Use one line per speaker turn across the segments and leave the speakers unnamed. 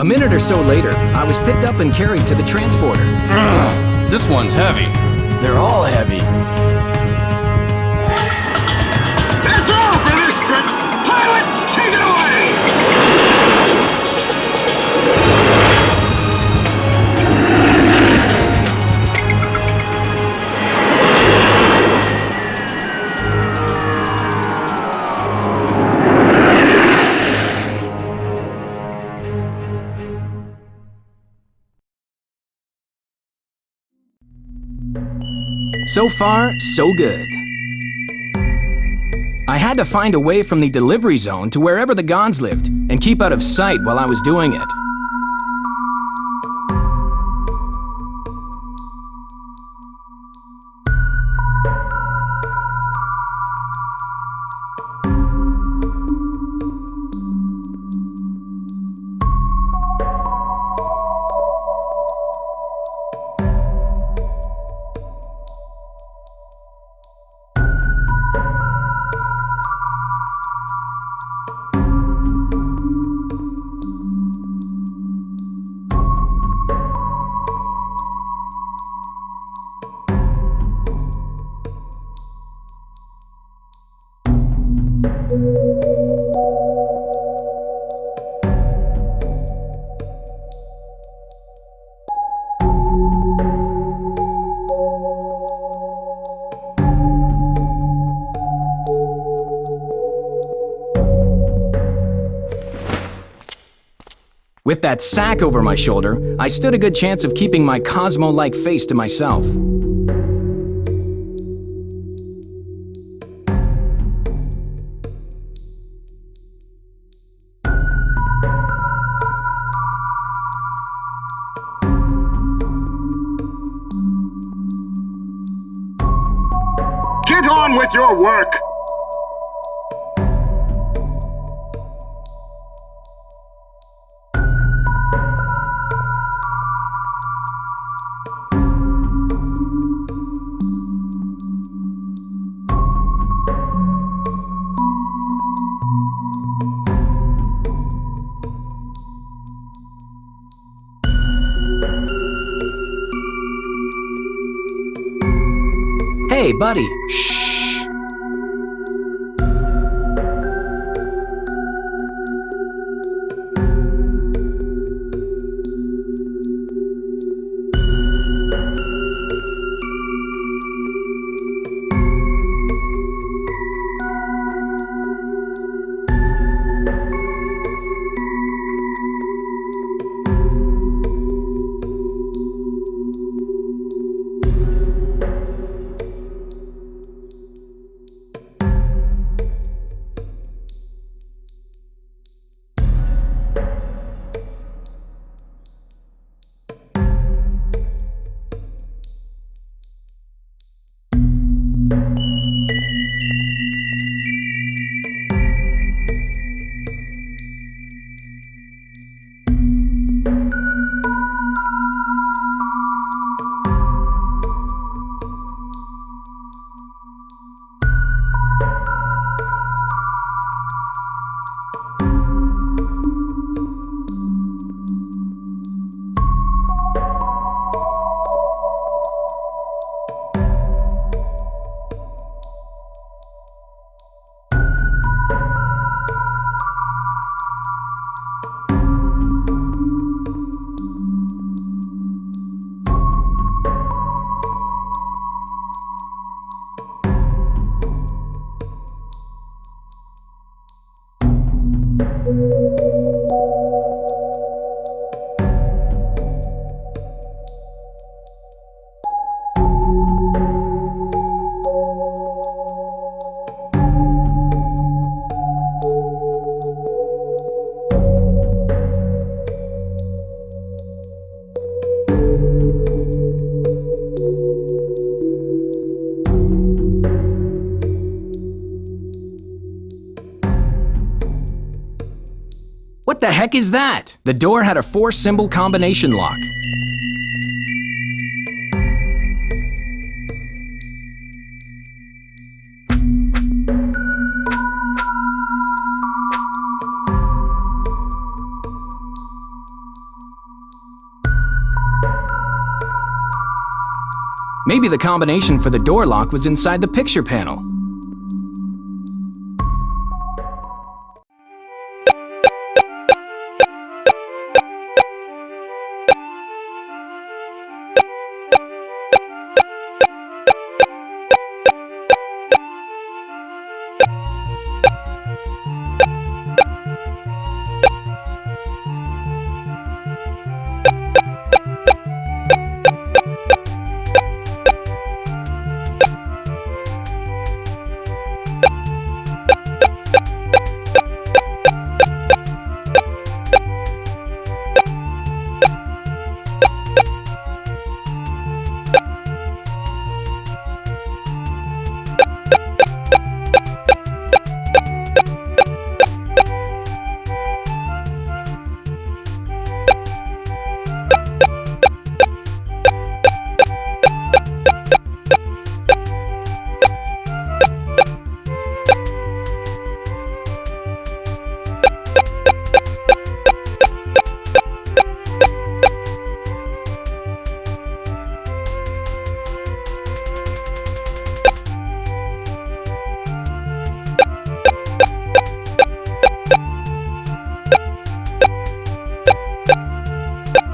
minute or so later, I was picked up and carried to the transporter.
This one's heavy.
They're all heavy.
That's all for this trip! Pilot, take it away!
So far, so good. I had to find a way from the delivery zone to wherever the Gons lived and keep out of sight while I was doing it. With that sack over my shoulder, I stood a good chance of keeping my Cosmo-like face to myself.
Get on with your work!
Hey, buddy, shh! What the heck is that? The door had a 4-symbol combination lock. Maybe the combination for the door lock was inside the picture panel.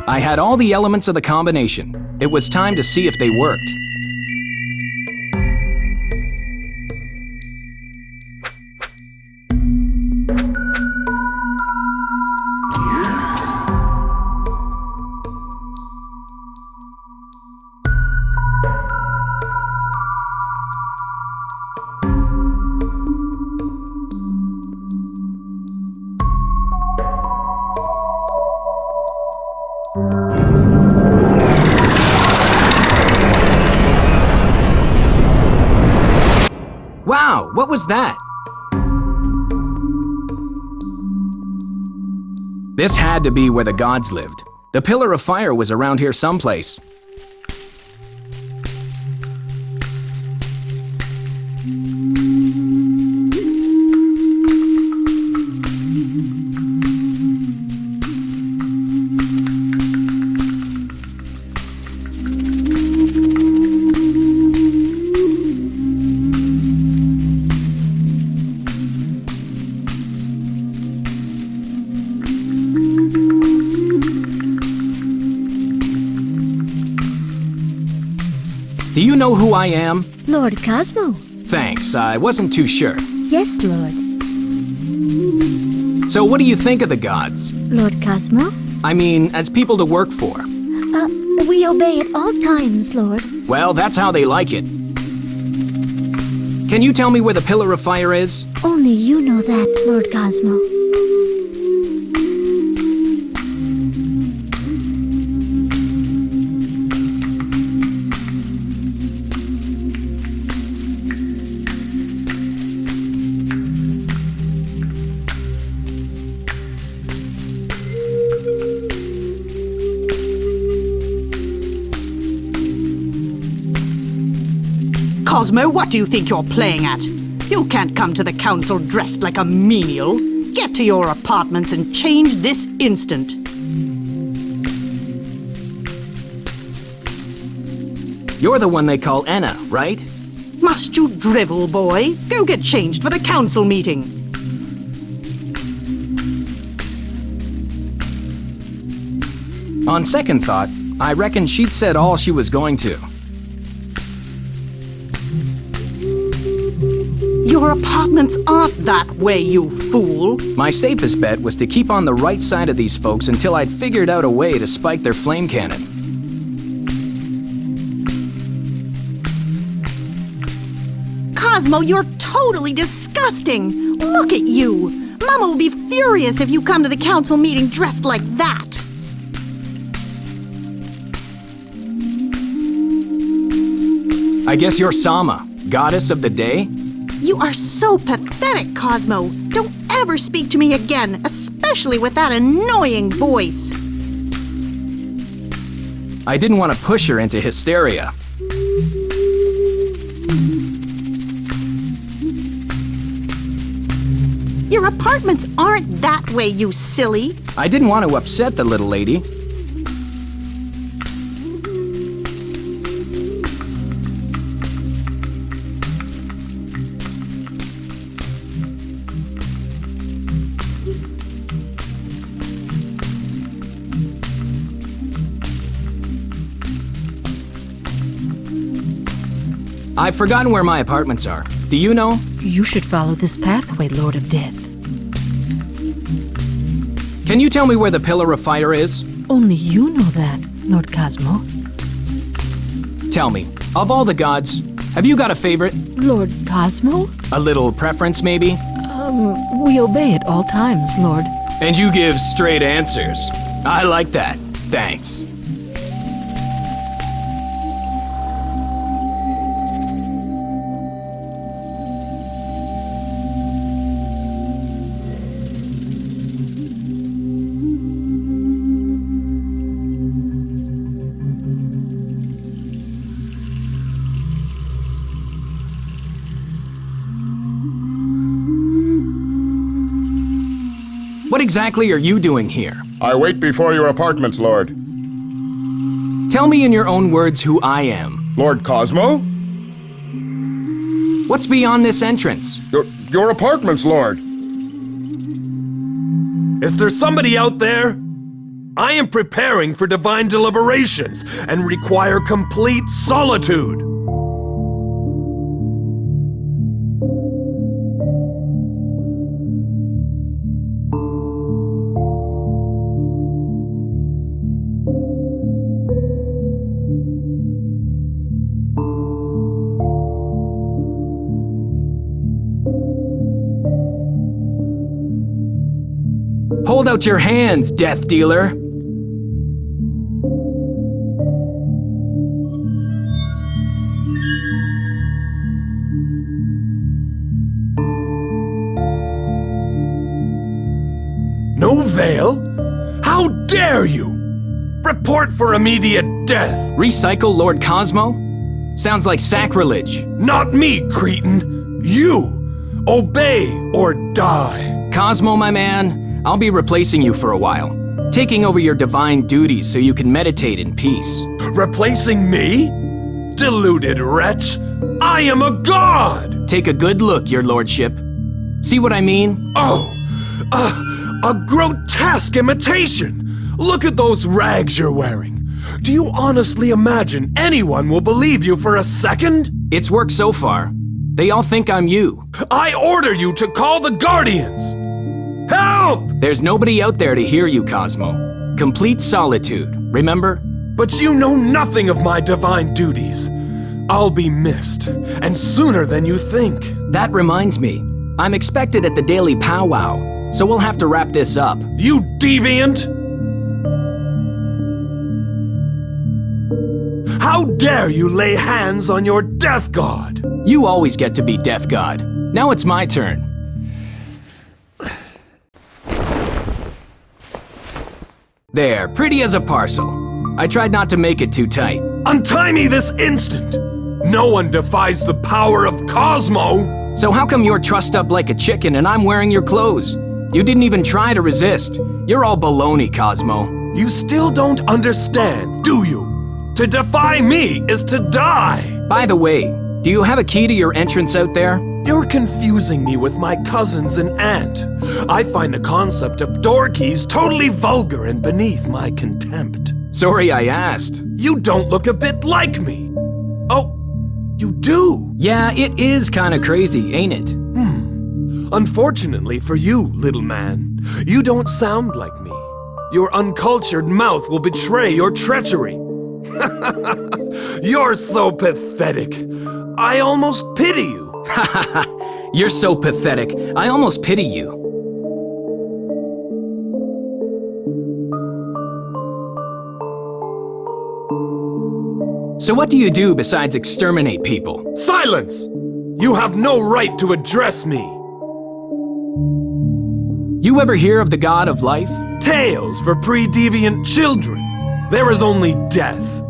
I had all the elements of the combination. It was time to see if they worked. Wow, what was that? This had to be where the gods lived. The pillar of fire was around here someplace. Do you know who I am?
Lord Cosmo.
Thanks, I wasn't too sure.
Yes, Lord.
So what do you think of the gods?
Lord Cosmo?
I mean, as people to work for.
We obey at all times, Lord.
Well, that's how they like it. Can you tell me where the pillar of fire is?
Only you know that, Lord Cosmo.
Cosmo, what do you think you're playing at? You can't come to the council dressed like a menial. Get to your apartments and change this instant.
You're the one they call Enna, right?
Must you drivel, boy? Go get changed for the council meeting.
On second thought, I reckon she'd said all she was going to.
Your apartments aren't that way, you fool.
My safest bet was to keep on the right side of these folks until I'd figured out a way to spike their flame cannon.
Cosmo, you're totally disgusting. Look at you. Mama will be furious if you come to the council meeting dressed like that.
I guess you're Sama, goddess of the day?
You are so pathetic, Cosmo. Don't ever speak to me again, especially with that annoying voice.
I didn't want to push her into hysteria.
Your apartments aren't that way, you silly.
I didn't want to upset the little lady. I've forgotten where my apartments are. Do you know?
You should follow this pathway, Lord of Death.
Can you tell me where the Pillar of Fire is?
Only you know that, Lord Cosmo.
Tell me, of all the gods, have you got a favorite?
Lord Cosmo?
A little preference, maybe?
We obey at all times, Lord.
And you give straight answers. I like that. Thanks. What exactly are you doing here?
I wait before your apartments, Lord.
Tell me in your own words who I am.
Lord Cosmo?
What's beyond this entrance?
Your apartments, Lord.
Is there somebody out there? I am preparing for divine deliberations and require complete solitude.
Hold out your hands, death dealer.
No veil? How dare you! Report for immediate death!
Recycle Lord Cosmo? Sounds like sacrilege.
Not me, cretin! You! Obey or die!
Cosmo, my man, I'll be replacing you for a while, taking over your divine duties so you can meditate in peace.
Replacing me? Deluded wretch! I am a god!
Take a good look, your lordship. See what I mean?
Oh, a grotesque imitation! Look at those rags you're wearing. Do you honestly imagine anyone will believe you for a second?
It's worked so far. They all think I'm you.
I order you to call the Guardians! Help!
There's nobody out there to hear you, Cosmo. Complete solitude, remember?
But you know nothing of my divine duties. I'll be missed, and sooner than you think.
That reminds me, I'm expected at the daily powwow, so we'll have to wrap this up.
You deviant! How dare you lay hands on your death god?
You always get to be death god. Now it's my turn. There, pretty as a parcel. I tried not to make it too tight.
Untie me this instant! No one defies the power of Cosmo!
So how come you're trussed up like a chicken and I'm wearing your clothes? You didn't even try to resist. You're all baloney, Cosmo.
You still don't understand, do you? To defy me is to die!
By the way, do you have a key to your entrance out there?
You're confusing me with my cousins and aunt. I find the concept of door keys totally vulgar and beneath my contempt.
Sorry I asked.
You don't look a bit like me. Oh, you do?
Yeah, it is kinda crazy, ain't it?
Unfortunately for you, little man, you don't sound like me. Your uncultured mouth will betray your treachery. You're so pathetic. I almost pity you.
You're so pathetic. I almost pity you. So what do you do besides exterminate people?
Silence! You have no right to address me.
You ever hear of the god of life?
Tales for pre-deviant children. There is only death.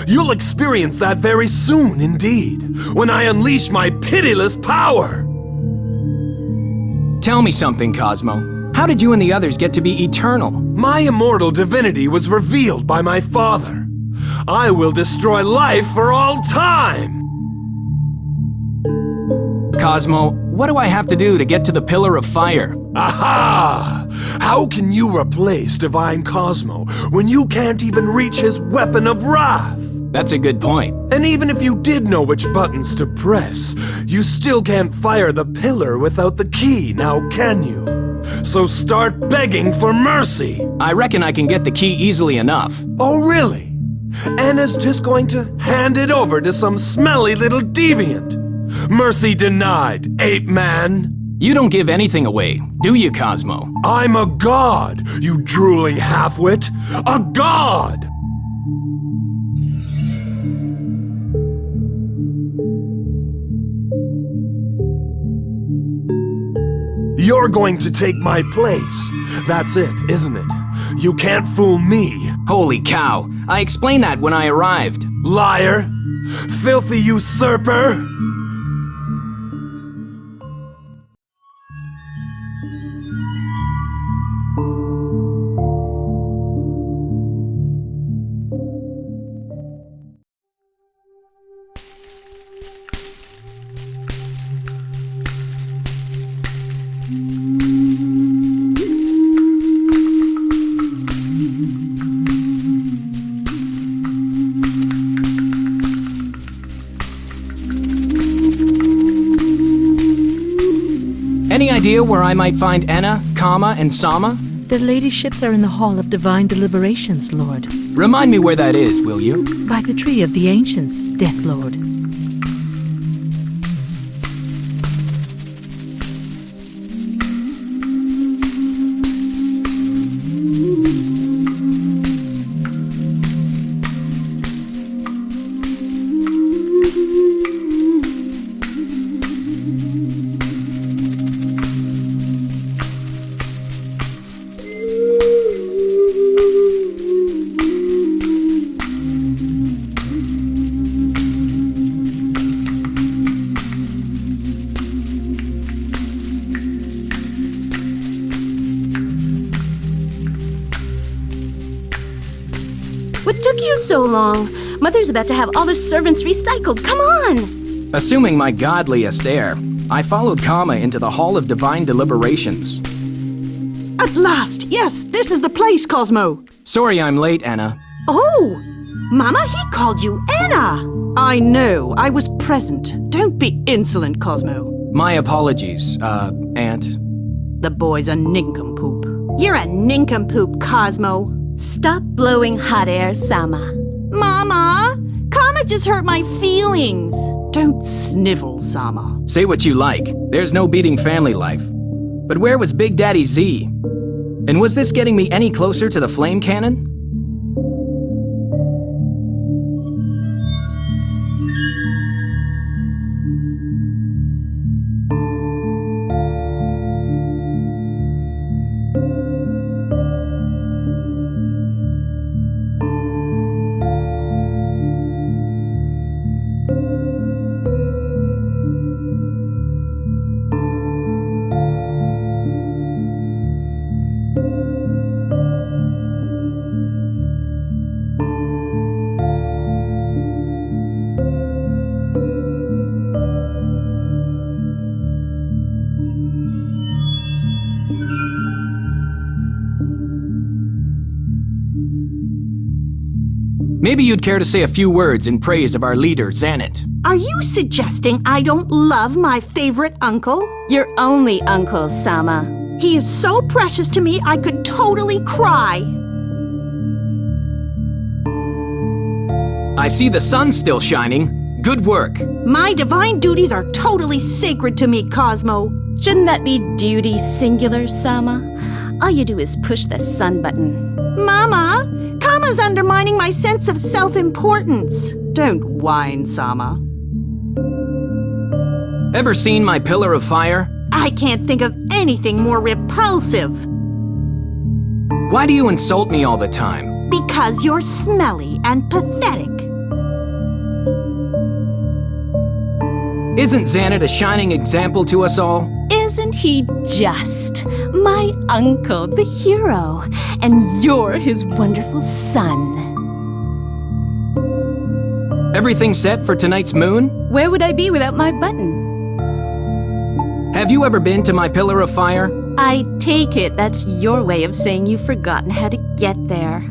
You'll experience that very soon indeed, when I unleash my pitiless power.
Tell me something, Cosmo. How did you and the others get to be eternal?
My immortal divinity was revealed by my father. I will destroy life for all time.
Cosmo, what do I have to do to get to the Pillar of Fire?
Aha! How can you replace Divine Cosmo when you can't even reach his weapon of wrath?
That's a good point.
And even if you did know which buttons to press, you still can't fire the pillar without the key, now can you? So start begging for mercy!
I reckon I can get the key easily enough.
Oh, really? Anna's just going to hand it over to some smelly little deviant. Mercy denied, ape man.
You don't give anything away, do you, Cosmo?
I'm a god, you drooling halfwit. A god! You're going to take my place. That's it, isn't it? You can't fool me.
Holy cow, I explained that when I arrived.
Liar! Filthy usurper!
Any idea where I might find Enna, Kama, and Sama?
Their ladyships are in the Hall of Divine Deliberations, Lord.
Remind me where that is, will you?
By the Tree of the Ancients, Death Lord.
What took you so long? Mother's about to have all the servants recycled. Come on!
Assuming my godliest heir, I followed Kama into the Hall of Divine Deliberations.
At last! Yes, this is the place, Cosmo!
Sorry I'm late, Enna.
Oh! Mama, he called you Anna! I know, I was present. Don't be insolent, Cosmo.
My apologies, Aunt.
The boy's a nincompoop. You're a nincompoop, Cosmo.
Stop blowing hot air, Sama.
Mama! Kama just hurt my feelings. Don't snivel, Sama.
Say what you like, there's no beating family life. But where was Big Daddy Z? And was this getting me any closer to the flame cannon? Maybe you'd care to say a few words in praise of our leader, Xanit.
Are you suggesting I don't love my favorite uncle?
Your only uncle, Sama.
He is so precious to me I could totally cry.
I see the sun's still shining. Good work.
My divine duties are totally sacred to me, Cosmo.
Shouldn't that be duty singular, Sama? All you do is push the sun button.
Mama, Kama's undermining my sense of self-importance. Don't whine, Sama.
Ever seen my pillar of fire?
I can't think of anything more repulsive.
Why do you insult me all the time?
Because you're smelly and pathetic.
Isn't Xanit a shining example to us all?
Isn't he just? My uncle, the hero, and you're his wonderful son.
Everything set for tonight's moon?
Where would I be without my button?
Have you ever been to my pillar of fire?
I take it that's your way of saying you've forgotten how to get there.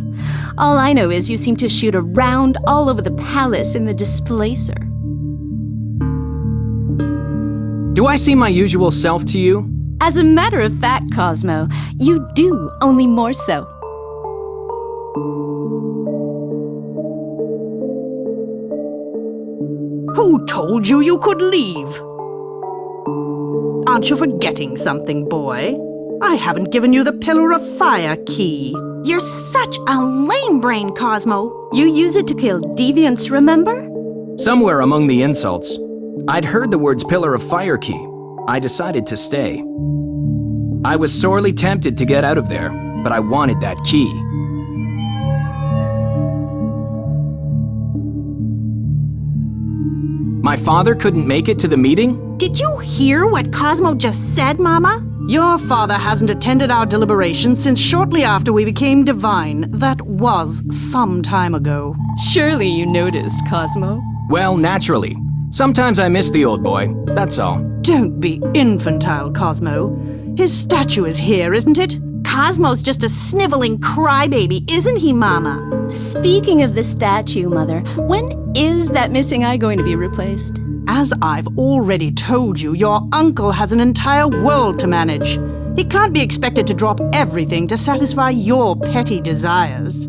All I know is you seem to shoot around all over the palace in the displacer.
Do I seem my usual self to you?
As a matter of fact, Cosmo, you do, only more so.
Who told you you could leave? Aren't you forgetting something, boy? I haven't given you the Pillar of Fire key. You're such a lame brain, Cosmo.
You use it to kill deviants, remember?
Somewhere among the insults, I'd heard the words Pillar of Fire key. I decided to stay. I was sorely tempted to get out of there, but I wanted that key. My father couldn't make it to the meeting?
Did you hear what Cosmo just said, Mama? Your father hasn't attended our deliberations since shortly after we became divine. That was some time ago.
Surely you noticed, Cosmo.
Well, naturally. Sometimes I miss the old boy, that's all.
Don't be infantile, Cosmo. His statue is here, isn't it? Cosmo's just a sniveling crybaby, isn't he, Mama?
Speaking of the statue, Mother, when is that missing eye going to be replaced?
As I've already told you, your uncle has an entire world to manage. He can't be expected to drop everything to satisfy your petty desires.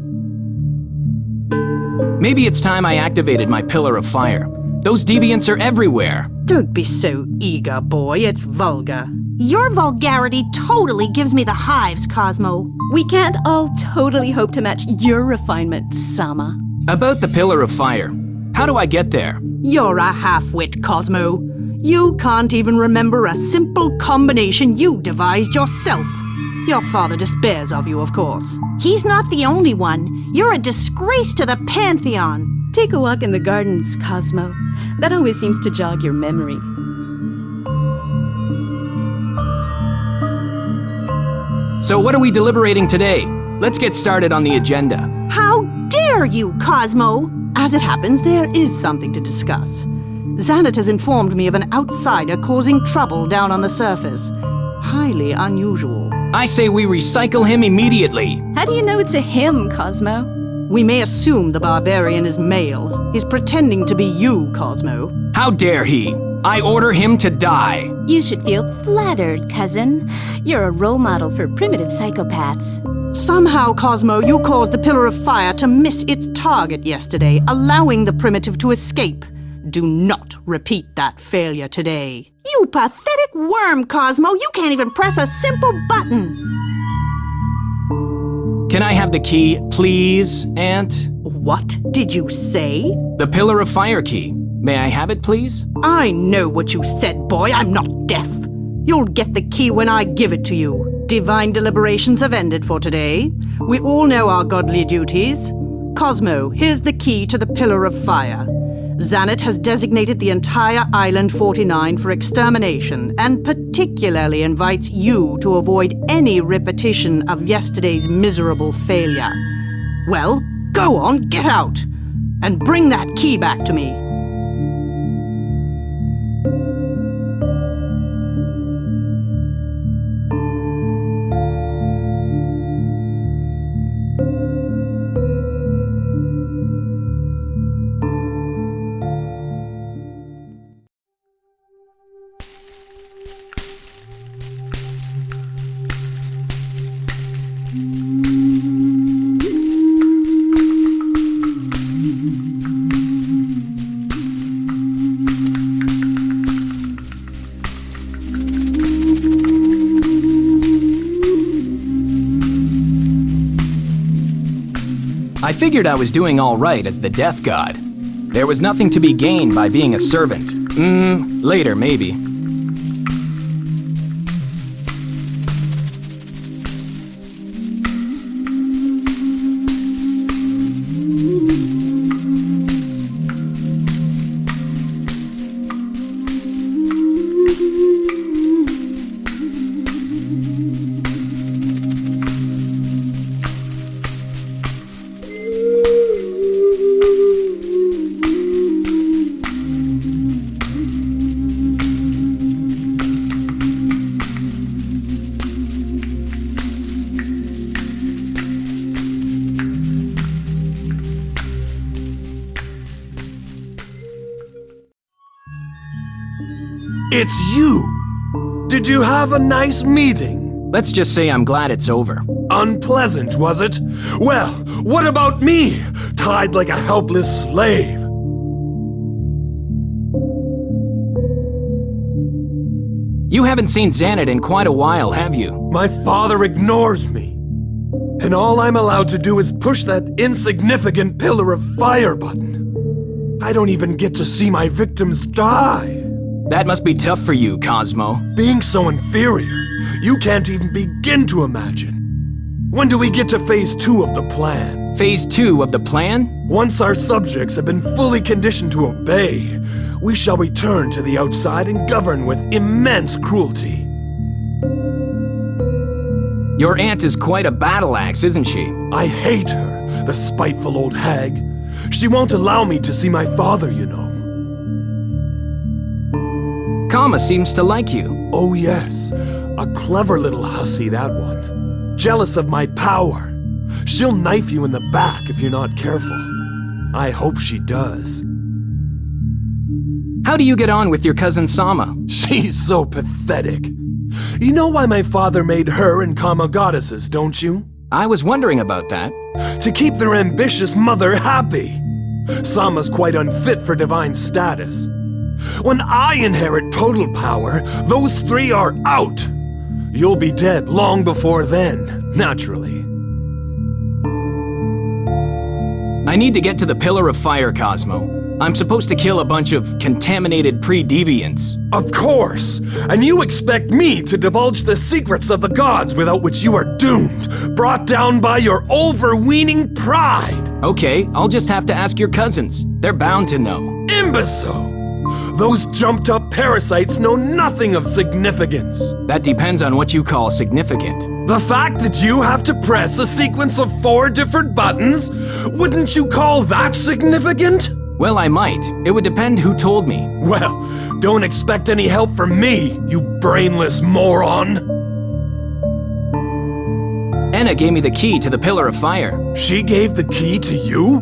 Maybe it's time I activated my Pillar of Fire. Those deviants are everywhere.
Don't be so eager, boy. It's vulgar. Your vulgarity totally gives me the hives, Cosmo.
We can't all totally hope to match your refinement, Sama.
About the Pillar of Fire, how do I get there?
You're a half-wit, Cosmo. You can't even remember a simple combination you devised yourself. Your father despairs of you, of course. He's not the only one. You're a disgrace to the Pantheon.
Take a walk in the gardens, Cosmo. That always seems to jog your memory.
So what are we deliberating today? Let's get started on the agenda.
How dare you, Cosmo? As it happens, there is something to discuss. Xanet has informed me of an outsider causing trouble down on the surface. Highly unusual.
I say we recycle him immediately.
How do you know it's a him, Cosmo?
We may assume the barbarian is male. He's pretending to be you, Cosmo.
How dare he? I order him to die.
You should feel flattered, cousin. You're a role model for primitive psychopaths.
Somehow, Cosmo, you caused the Pillar of Fire to miss its target yesterday, allowing the primitive to escape. Do not repeat that failure today. You pathetic worm, Cosmo! You can't even press a simple button!
Can I have the key, please, Aunt?
What did you say?
The Pillar of Fire key. May I have it, please?
I know what you said, boy. I'm not deaf. You'll get the key when I give it to you. Divine deliberations have ended for today. We all know our godly duties. Cosmo, here's the key to the Pillar of Fire. Xanet has designated the entire Island 49 for extermination and particularly invites you to avoid any repetition of yesterday's miserable failure. Well, go on, get out, and bring that key back to me.
I figured I was doing all right as the Death God. There was nothing to be gained by being a servant. Later, maybe.
It's you! Did you have a nice meeting?
Let's just say I'm glad it's over.
Unpleasant, was it? Well, what about me? Tied like a helpless slave.
You haven't seen Xanad in quite a while, have you?
My father ignores me. And all I'm allowed to do is push that insignificant pillar of fire button. I don't even get to see my victims die.
That must be tough for you, Cosmo.
Being so inferior, you can't even begin to imagine. When do we get to phase 2 of the plan?
Phase 2 of the plan?
Once our subjects have been fully conditioned to obey, we shall return to the outside and govern with immense cruelty.
Your aunt is quite a battle axe, isn't she?
I hate her, the spiteful old hag. She won't allow me to see my father, you know.
Kama seems to like you.
Oh yes, a clever little hussy, that one. Jealous of my power. She'll knife you in the back if you're not careful. I hope she does.
How do you get on with your cousin Sama?
She's so pathetic. You know why my father made her and Kama goddesses, don't you?
I was wondering about that.
To keep their ambitious mother happy. Sama's quite unfit for divine status. When I inherit total power, those 3 are out. You'll be dead long before then, naturally.
I need to get to the Pillar of Fire, Cosmo. I'm supposed to kill a bunch of contaminated pre-deviants.
Of course! And you expect me to divulge the secrets of the gods without which you are doomed, brought down by your overweening pride!
Okay, I'll just have to ask your cousins. They're bound to know.
Imbecile! Those jumped-up parasites know nothing of significance.
That depends on what you call significant.
The fact that you have to press a sequence of 4 different buttons, wouldn't you call that significant?
Well, I might. It would depend who told me.
Well, don't expect any help from me, you brainless moron.
Enna gave me the key to the Pillar of Fire.
She gave the key to you?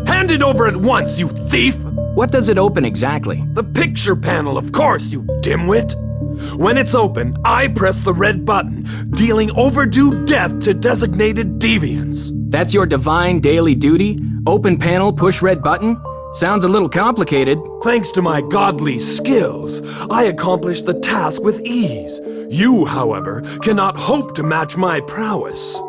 Hand it over at once, you thief!
What does it open exactly?
The picture panel, of course, you dimwit! When it's open, I press the red button, dealing overdue death to designated deviants.
That's your divine daily duty? Open panel, push red button? Sounds a little complicated.
Thanks to my godly skills, I accomplished the task with ease. You, however, cannot hope to match my prowess.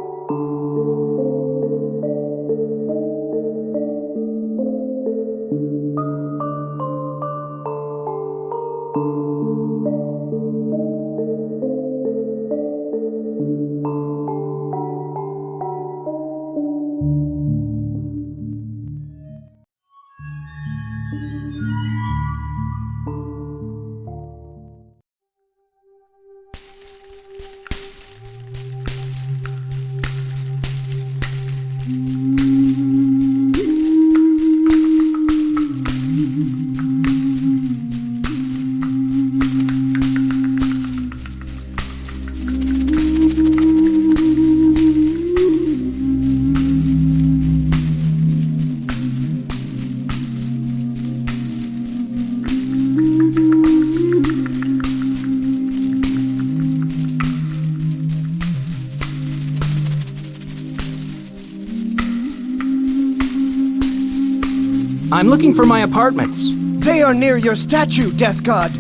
I'm looking for my apartments.
They are near your statue, Death God.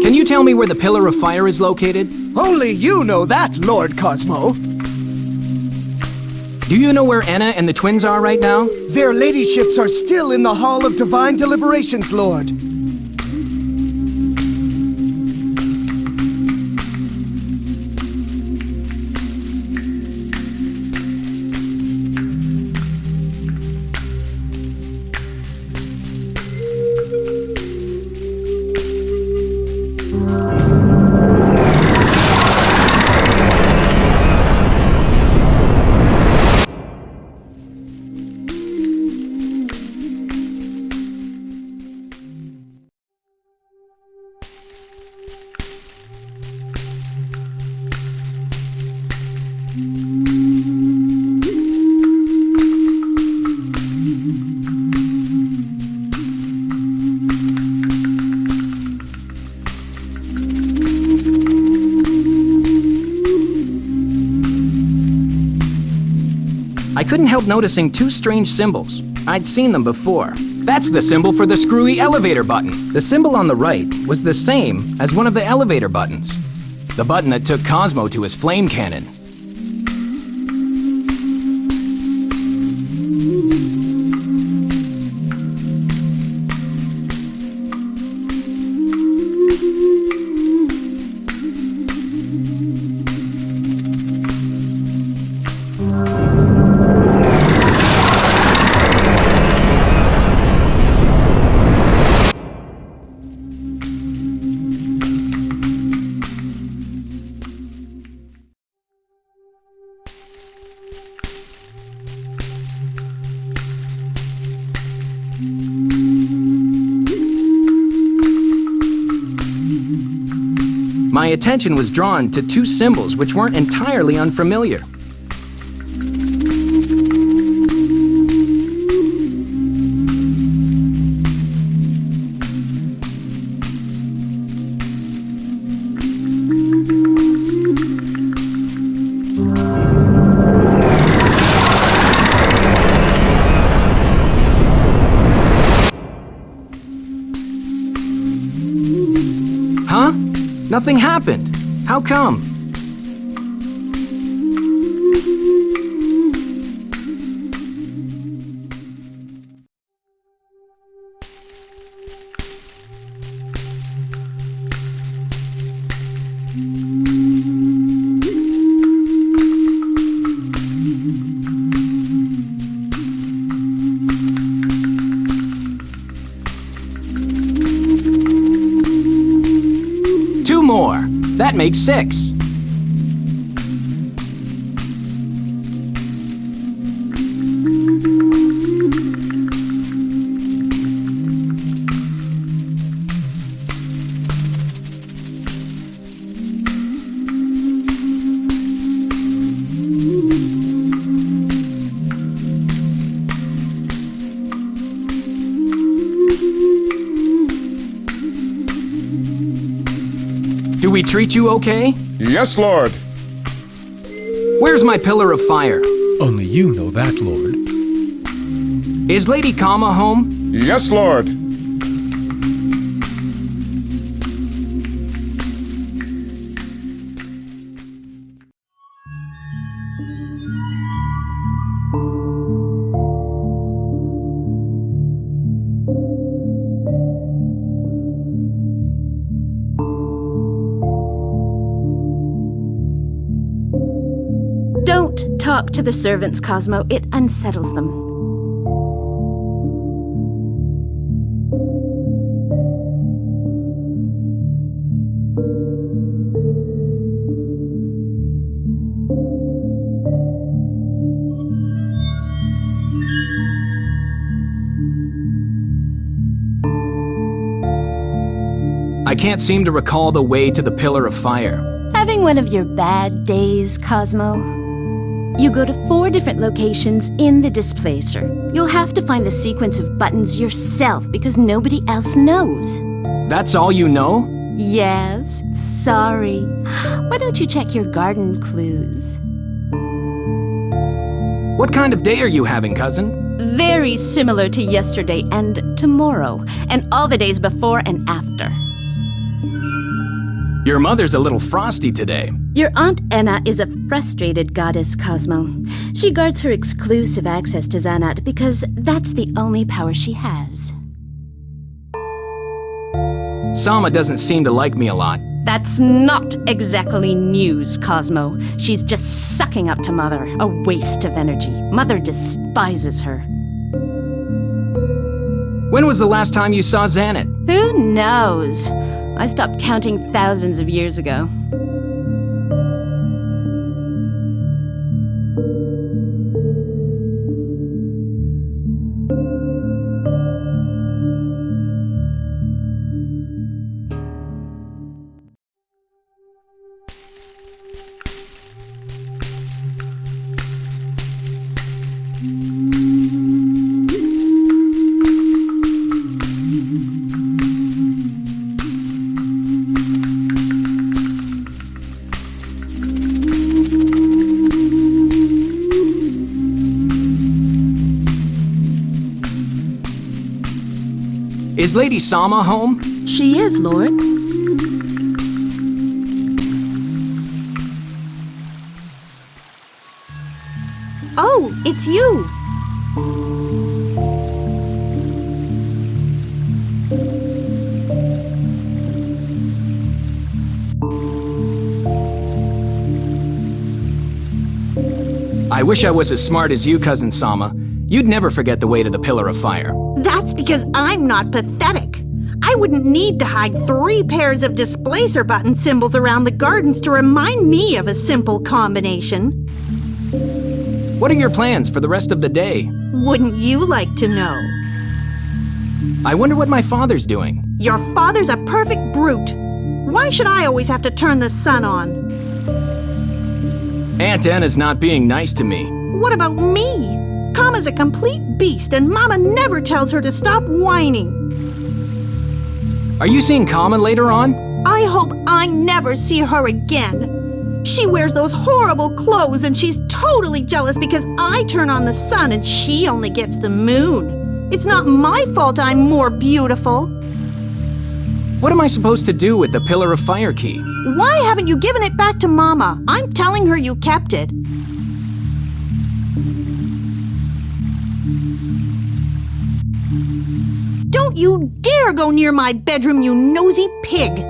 Can you tell me where the Pillar of Fire is located?
Only you know that, Lord Cosmo.
Do you know where Enna and the twins are right now?
Their ladyships are still in the Hall of Divine Deliberations, Lord.
I couldn't help noticing two strange symbols. I'd seen them before. That's the symbol for the screwy elevator button. The symbol on the right was the same as one of the elevator buttons. The button that took Cosmo to his flame cannon. My attention was drawn to two symbols which weren't entirely unfamiliar. Huh? Nothing happened. How come? Two more. That makes 6. Do we treat you okay?
Yes, Lord.
Where's my pillar of fire?
Only you know that, Lord.
Is Lady Kama home?
Yes, Lord.
Don't talk to the servants, Cosmo. It unsettles them.
I can't seem to recall the way to the Pillar of Fire.
Having one of your bad days, Cosmo? You go to 4 different locations in the displacer. You'll have to find the sequence of buttons yourself because nobody else knows.
That's all you know?
Yes, sorry. Why don't you check your garden clues?
What kind of day are you having, cousin?
Very similar to yesterday and tomorrow, and all the days before and after.
Your mother's a little frosty today.
Your Aunt Enna is a frustrated goddess, Cosmo. She guards her exclusive access to Zanat because that's the only power she has.
Sama doesn't seem to like me a lot.
That's not exactly news, Cosmo. She's just sucking up to Mother, a waste of energy. Mother despises her.
When was the last time you saw Zanat?
Who knows? I stopped counting thousands of years ago.
Is Lady Sama home?
She is, Lord.
Oh, it's you!
I wish I was as smart as you, Cousin Sama. You'd never forget the way to the Pillar of Fire.
That's because I'm not pathetic. I wouldn't need to hide 3 pairs of displacer button symbols around the gardens to remind me of a simple combination.
What are your plans for the rest of the day?
Wouldn't you like to know?
I wonder what my father's doing.
Your father's a perfect brute. Why should I always have to turn the sun on?
Aunt Anna's not being nice to me.
What about me? Kama's a complete beast and Mama never tells her to stop whining.
Are you seeing Kama later on?
I hope I never see her again. She wears those horrible clothes and she's totally jealous because I turn on the sun and she only gets the moon. It's not my fault I'm more beautiful.
What am I supposed to do with the Pillar of Fire key?
Why haven't you given it back to Mama? I'm telling her you kept it. Don't you dare go near my bedroom, you nosy pig!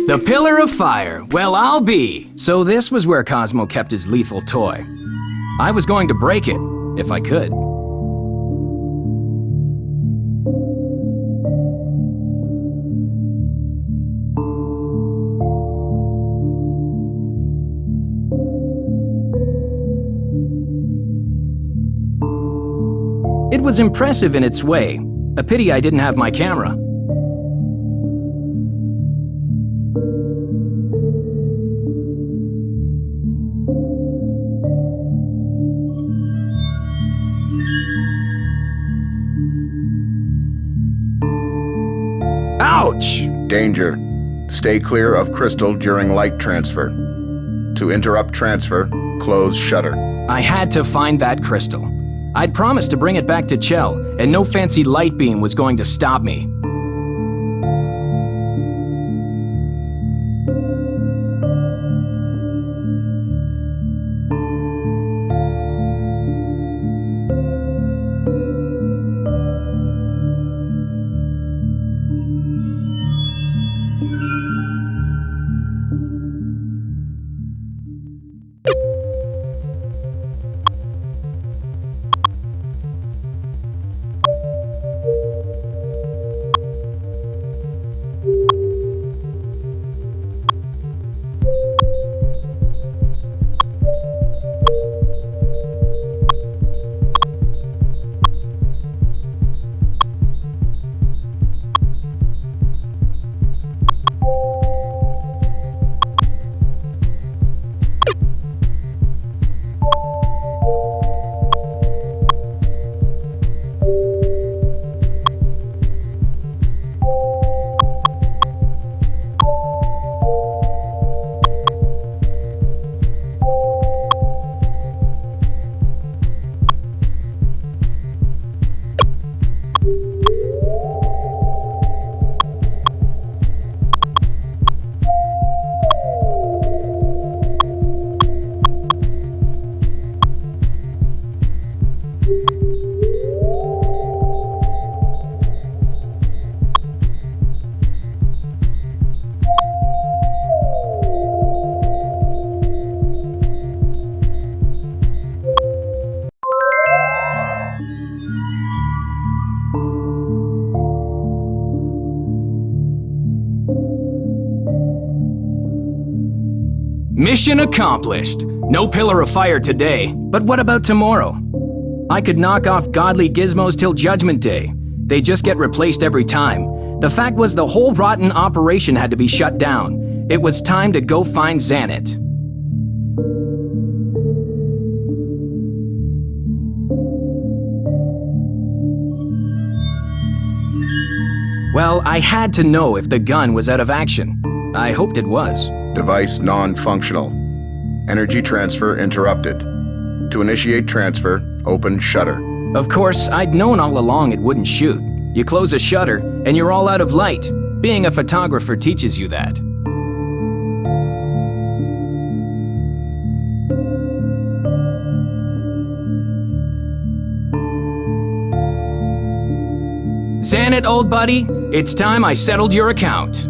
The Pillar of Fire. Well, I'll be. So this was where Cosmo kept his lethal toy. I was going to break it, if I could. It was impressive in its way. A pity I didn't have my camera. Ouch!
Danger. Stay clear of crystal during light transfer. To interrupt transfer, close shutter.
I had to find that crystal. I'd promised to bring it back to Chell, and no fancy light beam was going to stop me. Mission accomplished. No pillar of fire today. But what about tomorrow? I could knock off godly gizmos till Judgment Day. They just get replaced every time. The fact was the whole rotten operation had to be shut down. It was time to go find Xanet. Well, I had to know if the gun was out of action. I hoped it was.
Device non-functional. Energy transfer interrupted. To initiate transfer, open shutter.
Of course, I'd known all along it wouldn't shoot. You close a shutter, and you're all out of light. Being a photographer teaches you that. Xanet, old buddy, it's time I settled your account.